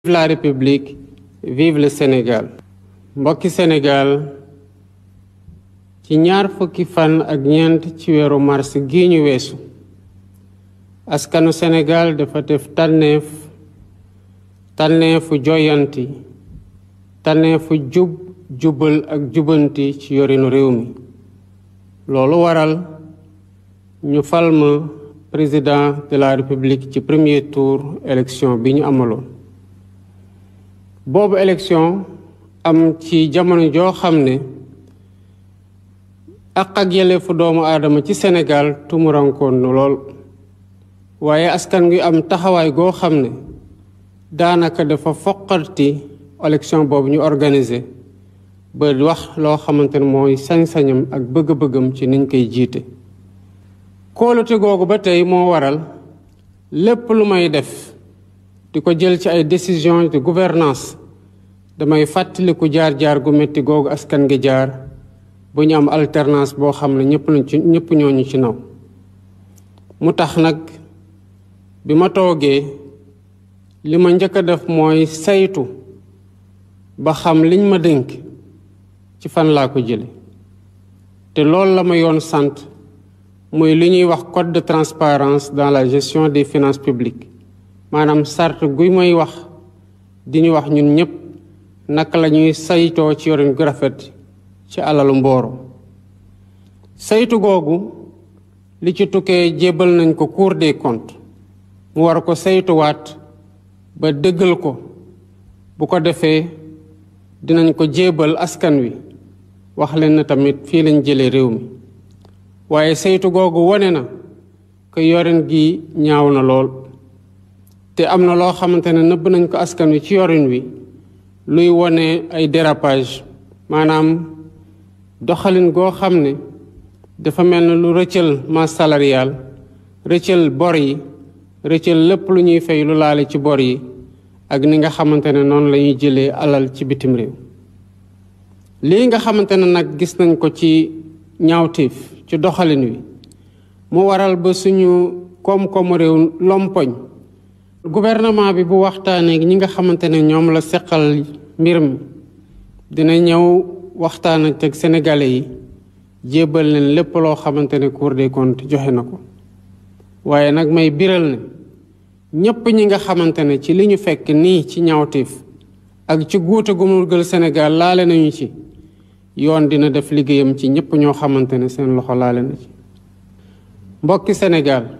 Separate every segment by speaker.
Speaker 1: Vive la République, vive le Sénégal. Mbokki Sénégal ci ñaar fukki fan ak ñeent ci weeru mars gi ñu weesu askanu Sénégal dafa def tànneefu joyanti tànneefu jubal ak jubanti ci yorinu réew mi loolu waral ñu fal ma président de la République ci premier tour élection bi ñu amaloon boobu élection am ci jamono joo xam ne ak yelleefu doomu aadama ci Sénégal tumurankoon na lool waaye askan wi am taxawaay goo xam ne daanaka dafa foqarti élection boobu ñu organiser ba wax loo xamante ne mooy sañ-sañam ak bëgg-bëggam ci niñ koy jiite. kóolute googu ba tey moo waral lépp lu may def di ko jël ci ay décision de gouvernance damay fàttaliku jaar-jaar gu metti googu askan gi jaar bu ñu am alternance boo xam ne ñëpp ñooñu ci naw mu tax nag bi ma toogee li ma njëkk a def mooy saytu ba xam liñ ma dénk ci fan laa ko jële te loolu la ma yoon sant muy li ñuy wax code de transparence dans la gestion des finances publiques maanaam sart guy may wax di ñu wax ñun ñëpp naka la ñuy saytoo ci yorin gu rafet ci alalu mbooro saytu googu li ci tukkee jébbal nañ ko Cour des comptes mu war ko saytuwaat ba dëggal ko bu ko defee dinañ ko jébbal askan wi wax leen na tamit fii lañ jëlee réew mi waaye saytu googu wone na ko yorin gi ñaaw na lool te am na loo xamante ne nëbb nañ ko askan wi ci yorin wi luy wone ay dérapage maanaam doxalin goo xam ne dafa mel ne lu rëccal masse salariale rëccal bor yi rëccal lépp lu ñuy fay lu laale ci bor yi ak ni nga xamante ne noonu la ñuy jëlee alal ci bitim réew lii nga xamante ne nag gis nañ ko ci ñaawteef ci doxalin wi mu waral ba suñu koom-koomu réew lompoñ gouvernement bi bu waxtaanee ñi nga xamante ne ñoom la seqal mbir mi dina ñëw waxtaan ak sénégalais yi jébbal leen lépp loo xamante ne Cour des comptes joxe na ko waaye nag may biral ne ñépp ñi nga xamante ne ci li ñu fekk nii ci ñaawteef ak ci guute gu mu gël Sénégal laale nañu ci yoon dina def liggéeyam ci ñépp ñoo xamante ne seen loxo laale na ci mbokki Sénégal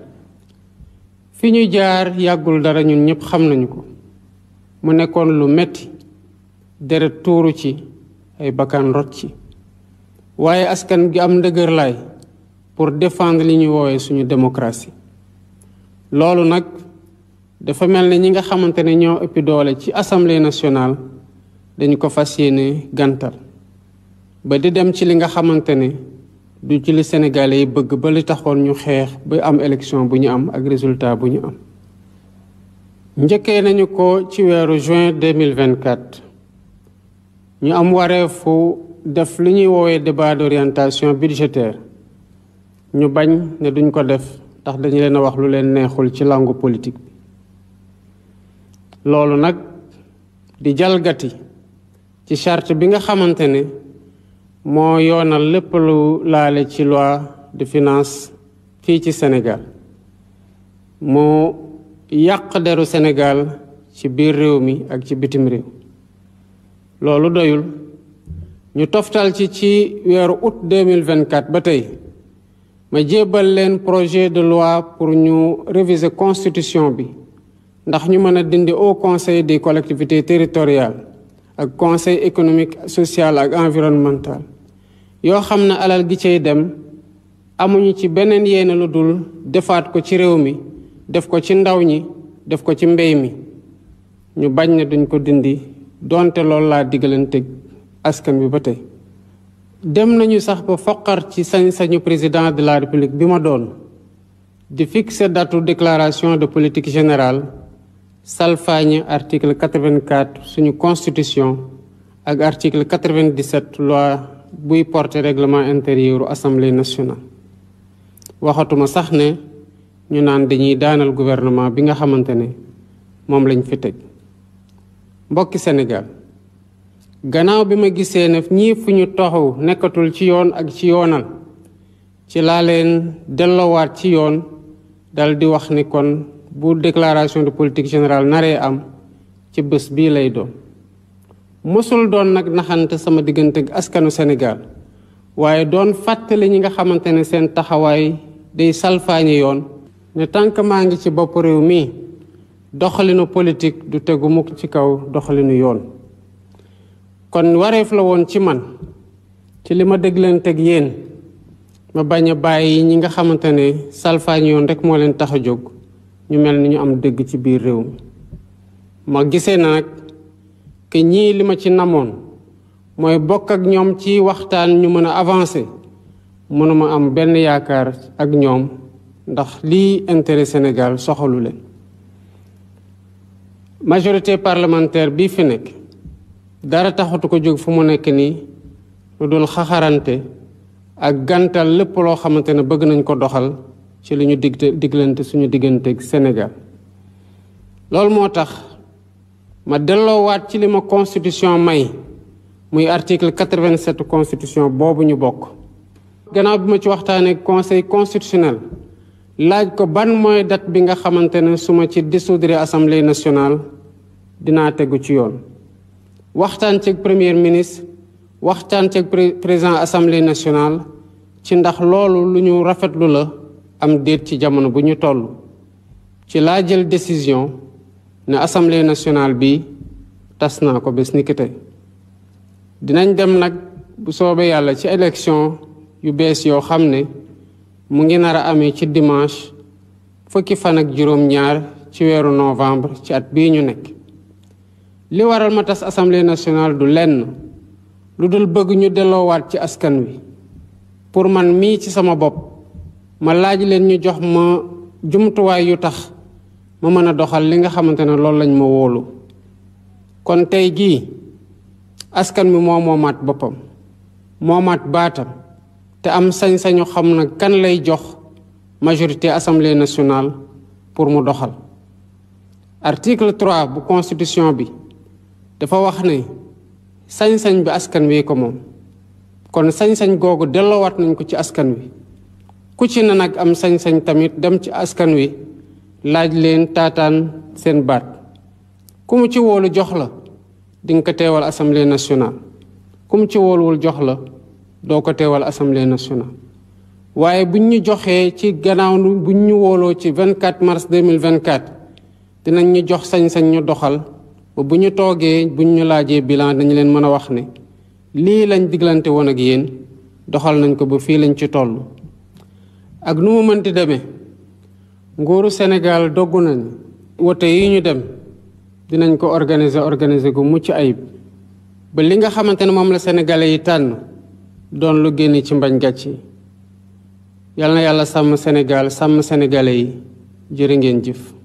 Speaker 1: fi ñu jaar yàggul dara ñun ñëpp xam nañu ko mu nekkoon lu metti deret tuuru ci ay bakkan rot ci waaye askan gi am ndëgër laay pour défendre li ñuy woowee suñu démocratie loolu nag dafa mel ne ñi nga xamante ne ñoo ëppi doole ci assemblée nationale dañu ko fas yéene gàntal ba di dem ci li nga xamante ne du ci li Sénégalais yi bëgg ba li taxoon ñu xeex ba am élection bu ñu am ak résultat bu ñu am njëkkee nañu ko ci weeru juin 2024 ñu am wareefu def li ñuy woowee débat d'orientation budgétaire ñu bañ ne duñ ko def ndax dañu leen a wax lu leen neexul ci langue politique bi loolu nag di jalgati ci charte bi nga xamante ne moo yoonal lépp lu laale ci loi de finance fii ci Sénégal moo yàq deru Sénégal ci biir réew mi ak ci bitim réew loolu doyul ñu toftal ci weeru août 2024 ba tey ma jébbal leen projet de loi pour ñu réviser constitution bi ndax ñu mën a dindi Haut Conseil des collectivités territoriales ak conseil économique social ak environnemental yoo xam ne alal gi cay dem amuñu ci beneen yéene lu dul defaat ko ci réew mi def ko ci ndaw ñi def ko ci mbéy mi ñu bañ ne duñ ko dindi donte loolu laa diggalante askan bi ba tey dem nañu sax ba foqar ci sañ-sañu président de la République bi ma doon di fixer datu déclaration de politique générale salfaañe article 84 suñu constitution ak article 97 loi buy porter règlement intérieur u assemblée nationale waxatuma sax ne ñu naan dañuy daanal gouvernement bi nga xamante ne moom lañ fi teg mbokki Sénégal gannaaw bi ma gisee ne ñii fu ñu toxu nekkatul ci yoon ak ci yoonal ci laa leen delloowaat ci yoon dal di wax ni kon bu déclaration de politique générale naree am ci bés bii lay doon mosul doon nag naxante sama diggante ak askanu Sénégal waaye doon fàttali ñi nga xamante ne seen taxawaay day salfaañi yoon ne tant que maa ngi ci bopp réew mi doxalinu politique du tegu mukk ci kaw doxalinu yoon kon wareef la woon ci man ci li ma déglanteeg yéen ma bañ a bàyyi ñi nga xamante ne salfaañi yoon rek moo leen tax a jóg ñu mel ni ñu am dëgg ci biir réew mi ma gisee na nag que ñii li ma ci namoon mooy bokk ak ñoom ci waxtaan ñu mën a avancer mënuma am benn yaakaar ak ñoom ndax lii intérêt Sénégal soxalu leen majorité parlementaire bii fi nekk dara taxatu ko jóg fu mu nekk nii lu dul xaxarante ak gantal lépp loo xamante ne bëgg nañ ko doxal ci li ñu diglante suñu digganteeg Sénégal loolu moo tax ma delloowaat ci li ma constitution may muy article 87 constitution boobu ñu bokk gannaaw bi ma ci waxtaanee conseil constitutionnel laaj ko ban mooy date bi nga xamante ne su ma ci dissoudre assemblée nationale dinaa tegu ci yoon waxtaan ceeg premier ministre waxtaan ceeg président assemblée nationale ci ndax loolu lu ñu rafetlu la am déet ci jamono bu ñu toll ci laa jël décision ne assemblée nationale bi tas naa ko bés ni ki tey dinañ dem nag bu soobee yàlla ci élection yu bees yoo xam ne mu ngi nar a amee ci dimanche fukki fan ak juróom-ñaar ci weeru novembre ci at bii ñu nekk li waral ma tas assemblée nationale du lenn lu dul bëgg ñu delloowaat ci askan wi pour man mii ci sama bopp ma laaj leen ñu jox ma jumtuwaay yu tax ma mën a doxal li nga xamante ne loolu lañ ma wóolu kon tey gii askan wi moo moomaat boppam moomaat baatam te am sañ-sañu xam na kan lay jox majorité assemblée nationale pour mu doxal article 3 bu constitution bi dafa wax ne sañ-sañ bi askan wi ko moom kon sañ-sañ googu delloowaat nañ ko ci askan wi ku ci na nag am sañ-sañ tamit dem ci askan wi laaj leen taataan seen baat ku mu ci wóolu jox la di nga ko teewal assemblée nationale ku mu ci wóoluwul jox la doo ko teewal assemblée nationale waaye buñ ñu joxee ci gannaaw buñ ñu wóoloo ci 24 mars 2024 dinañ ñu jox sañ-sañ ñu doxal ba bu ñu toogee buñ ñu laajee bilan dañu leen mën a wax ne lii lañ diglante woon ak yéen doxal nañ ko ba fii lañ ci toll ak nu mu mënti demee nguuru Sénégal doggu nañ wote yi ñu dem dinañ ko organiser gu mucc ayib ba li nga xamante ne moom la sénégalais yi tànn doon lu génne ci mbañ gàcc yi yal na yàlla sàmm Sénégal sàmm sénégalais yi jërë ngeen jëf